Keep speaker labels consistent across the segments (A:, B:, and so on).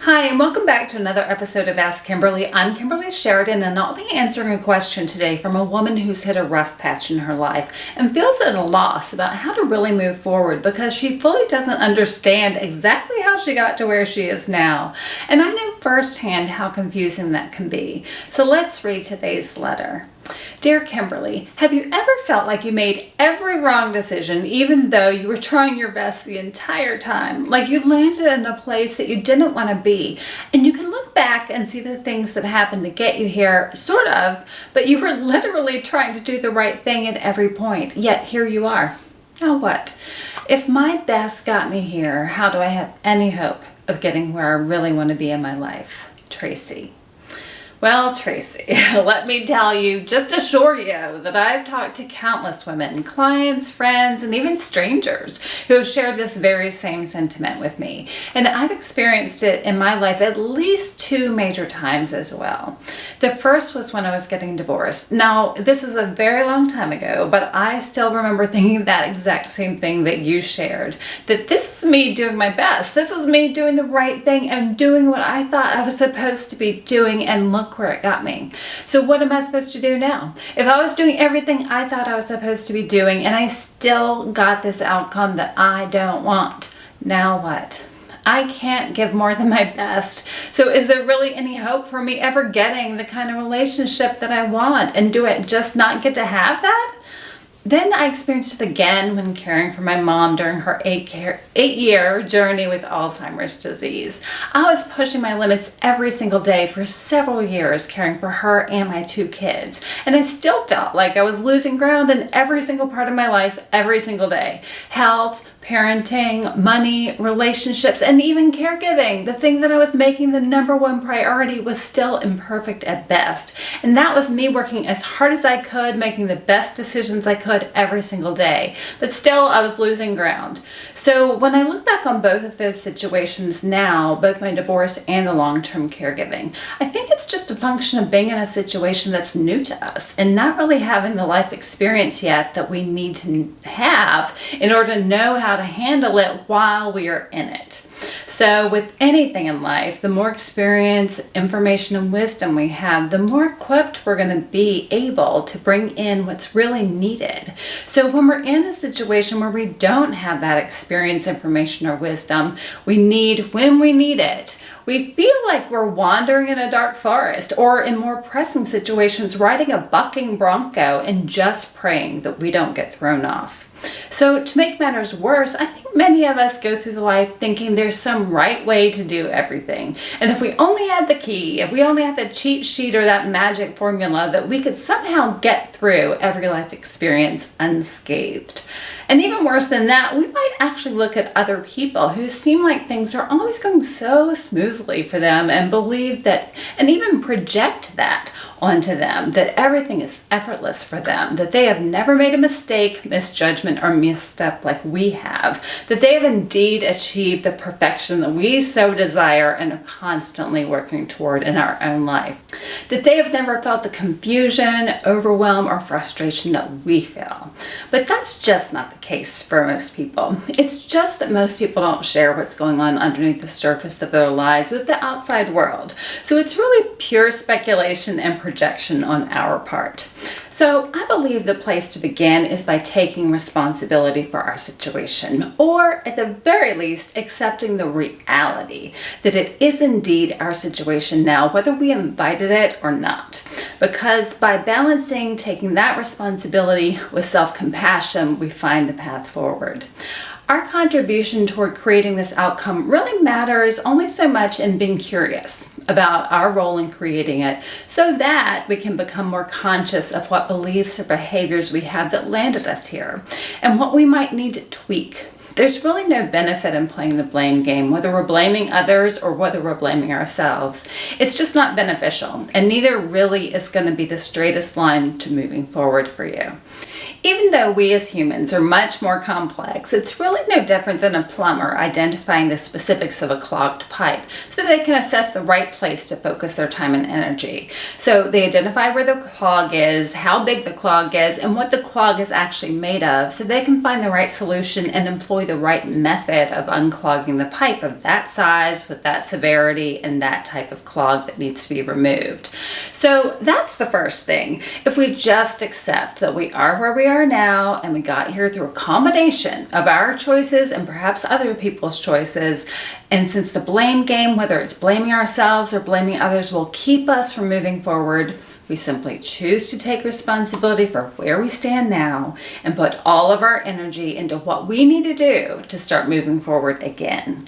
A: Hi, and welcome back to another episode of Ask Kimberly. I'm Kimberly Sheridan, and I'll be answering a question today from a woman who's hit a rough patch in her life and feels at a loss about how to really move forward because she fully doesn't understand exactly how she got to where she is now. And I know firsthand how confusing that can be. So let's read today's letter. Dear Kimberly, have you ever felt like you made every wrong decision even though you were trying your best the entire time? Like you landed in a place that you didn't want to be, and you can look back and see the things that happened to get you here, sort of, but you were literally trying to do the right thing at every point, yet here you are. Now what? If my best got me here, how do I have any hope of getting where I really want to be in my life? Tracy. Well, Tracy, let me tell you, just assure you that I've talked to countless women, clients, friends, and even strangers who have shared this very same sentiment with me. And I've experienced it in my life at least 2 major times as well. The first was when I was getting divorced. Now, this is a very long time ago, but I still remember thinking that exact same thing that you shared, that this was me doing my best. This was me doing the right thing and doing what I thought I was supposed to be doing, and look where it got me. So what am I supposed to do now? If I was doing everything I thought I was supposed to be doing and I still got this outcome that I don't want, now what? I can't give more than my best. So is there really any hope for me ever getting the kind of relationship that I want? And do I just not get to have that? Then I experienced it again when caring for my mom during her 8-year journey with Alzheimer's disease. I was pushing my limits every single day for several years, caring for her and my 2 kids. And I still felt like I was losing ground in every single part of my life, every single day. Health, parenting, money, relationships, and even caregiving. The thing that I was making the #1 priority was still imperfect at best. And that was me working as hard as I could, making the best decisions I could every single day. But still, I was losing ground. So when I look back on both of those situations now, both my divorce and the long-term caregiving, I think it's just a function of being in a situation that's new to us and not really having the life experience yet that we need to have in order to know how to handle it while we are in it. So with anything in life, the more experience, information, and wisdom we have, the more equipped we're going to be able to bring in what's really needed. So when we're in a situation where we don't have that experience, information, or wisdom when we need it, we feel like we're wandering in a dark forest, or in more pressing situations, riding a bucking bronco and just praying that we don't get thrown off. So to make matters worse, I think many of us go through life thinking there's some right way to do everything. And if we only had the key, if we only had the cheat sheet or that magic formula, that we could somehow get through every life experience unscathed. And even worse than that, we might actually look at other people who seem like things are always going so smoothly for them and believe that, and even project that onto them, that everything is effortless for them, that they have never made a mistake, misjudgment, or misstep like we have, that they have indeed achieved the perfection that we so desire and are constantly working toward in our own life, that they have never felt the confusion, overwhelm, or frustration that we feel. But that's just not the case for most people. It's just that most people don't share what's going on underneath the surface of their lives with the outside world. So it's really pure speculation and projection on our part. So I believe the place to begin is by taking responsibility for our situation, or at the very least, accepting the reality that it is indeed our situation now, whether we invited it or not. Because by balancing taking that responsibility with self-compassion, we find the path forward. Our contribution toward creating this outcome really matters only so much in being curious about our role in creating it, so that we can become more conscious of what beliefs or behaviors we have that landed us here and what we might need to tweak. There's really no benefit in playing the blame game, whether we're blaming others or whether we're blaming ourselves. It's just not beneficial, and neither really is going to be the straightest line to moving forward for you. Even though we as humans are much more complex, it's really no different than a plumber identifying the specifics of a clogged pipe so they can assess the right place to focus their time and energy. So they identify where the clog is, how big the clog is, and what the clog is actually made of so they can find the right solution and employ the right method of unclogging the pipe of that size with that severity and that type of clog that needs to be removed. So that's the first thing. If we just accept that we are where we are now and we got here through a combination of our choices and perhaps other people's choices, and since the blame game, whether it's blaming ourselves or blaming others, will keep us from moving forward, we simply choose to take responsibility for where we stand now and put all of our energy into what we need to do to start moving forward again.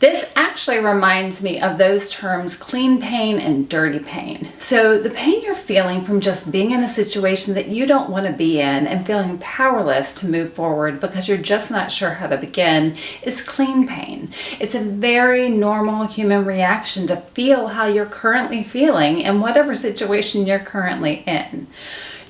A: This actually reminds me of those terms clean pain and dirty pain. So the pain you're feeling from just being in a situation that you don't want to be in and feeling powerless to move forward because you're just not sure how to begin is clean pain. It's a very normal human reaction to feel how you're currently feeling in whatever situation you're currently in.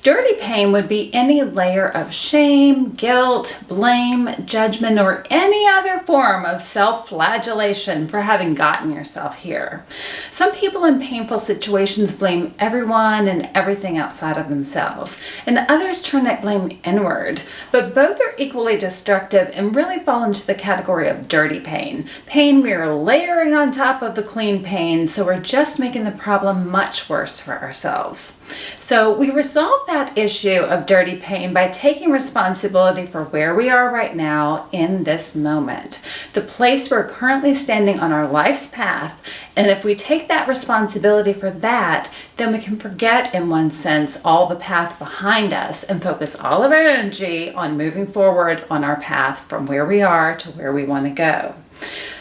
A: Dirty pain would be any layer of shame, guilt, blame, judgment, or any other form of self-flagellation for having gotten yourself here. Some people in painful situations blame everyone and everything outside of themselves, and others turn that blame inward. But both are equally destructive and really fall into the category of dirty pain. Pain we are layering on top of the clean pain, so we're just making the problem much worse for ourselves. So we resolve that issue of dirty pain by taking responsibility for where we are right now in this moment, the place we're currently standing on our life's path. And if we take that responsibility for that, then we can forget, in one sense, all the path behind us and focus all of our energy on moving forward on our path from where we are to where we want to go.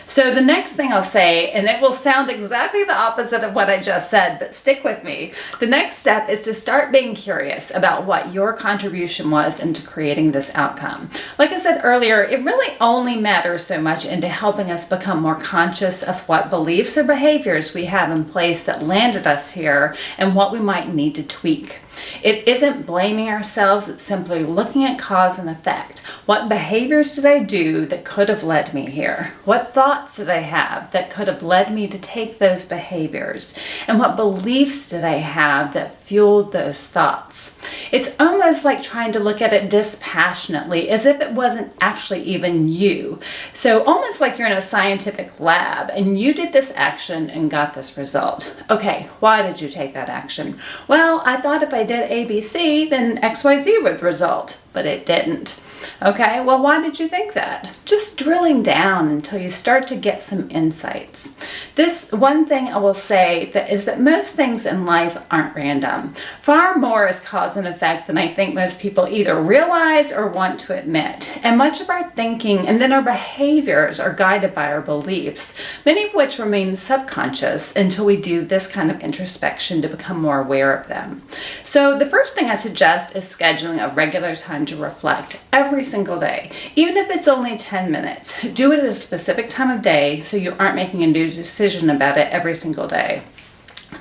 A: So the next thing I'll say, and it will sound exactly the opposite of what I just said, but stick with me. The next step is to start being curious about what your contribution was into creating this outcome. Like I said earlier, it really only matters so much into helping us become more conscious of what beliefs or behaviors we have in place that landed us here and what we might need to tweak. It isn't blaming ourselves, it's simply looking at cause and effect. What behaviors did I do that could have led me here? What thoughts did I have that could have led me to take those behaviors? And what beliefs did I have that fueled those thoughts? It's almost like trying to look at it dispassionately, as if it wasn't actually even you. So almost like you're in a scientific lab and you did this action and got this result. Okay, why did you take that action? Well, I thought if I did ABC, then XYZ would result, but it didn't. Okay, well, why did you think that? Just drilling down until you start to get some insights. This one thing I will say is that most things in life aren't random. Far more is cause and effect than I think most people either realize or want to admit. And much of our thinking and then our behaviors are guided by our beliefs, many of which remain subconscious until we do this kind of introspection to become more aware of them. So the first thing I suggest is scheduling a regular time to reflect every single day, even if it's only 10 minutes. Do it at a specific time of day so you aren't making a new decision about it every single day.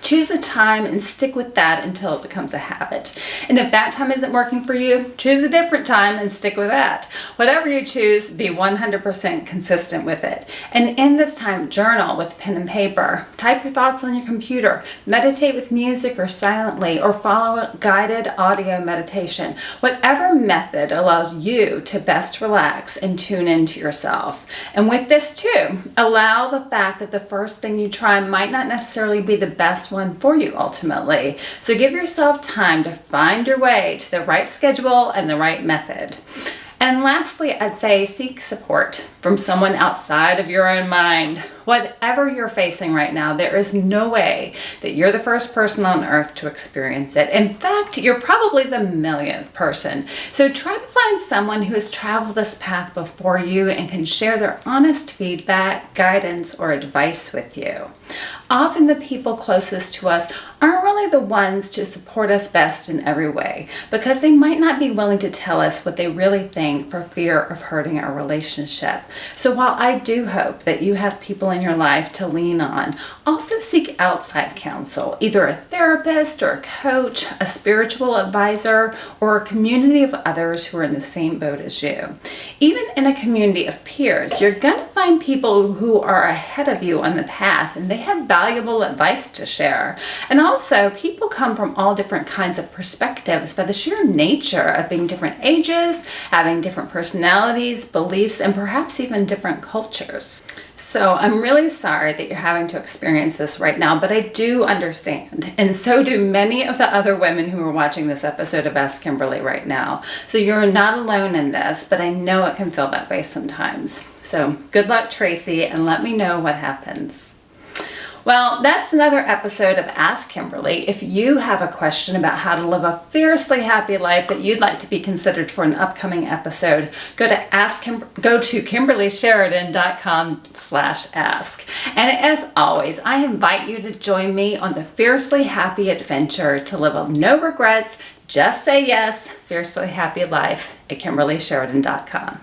A: Choose a time and stick with that until it becomes a habit. And if that time isn't working for you, choose a different time and stick with that. Whatever you choose, be 100% consistent with it. And in this time, journal with pen and paper. Type your thoughts on your computer. Meditate with music or silently, or follow a guided audio meditation. Whatever method allows you to best relax and tune into yourself. And with this too, allow the fact that the first thing you try might not necessarily be the best one for you ultimately. So give yourself time to find your way to the right schedule and the right method. And lastly, I'd say seek support from someone outside of your own mind. Whatever you're facing right now, there is no way that you're the first person on earth to experience it. In fact, you're probably the millionth person. So try to find someone who has traveled this path before you and can share their honest feedback, guidance, or advice with you. Often the people closest to us aren't really the ones to support us best in every way, because they might not be willing to tell us what they really think for fear of hurting our relationship. So while I do hope that you have people in your life to lean on. Also seek outside counsel, either a therapist or a coach, a spiritual advisor, or a community of others who are in the same boat as you. Even in a community of peers, you're going to find people who are ahead of you on the path, and they have valuable advice to share. And also, people come from all different kinds of perspectives by the sheer nature of being different ages, having different personalities, beliefs, and perhaps even different cultures. So I'm really sorry that you're having to experience this right now, but I do understand. And so do many of the other women who are watching this episode of Ask Kimberly right now. So you're not alone in this, but I know it can feel that way sometimes. So good luck, Tracy, and let me know what happens. Well, that's another episode of Ask Kimberly. If you have a question about how to live a fiercely happy life that you'd like to be considered for an upcoming episode, go to kimberlysheridan.com/ask. And as always, I invite you to join me on the fiercely happy adventure to live a no regrets, just say yes, fiercely happy life at kimberlysheridan.com.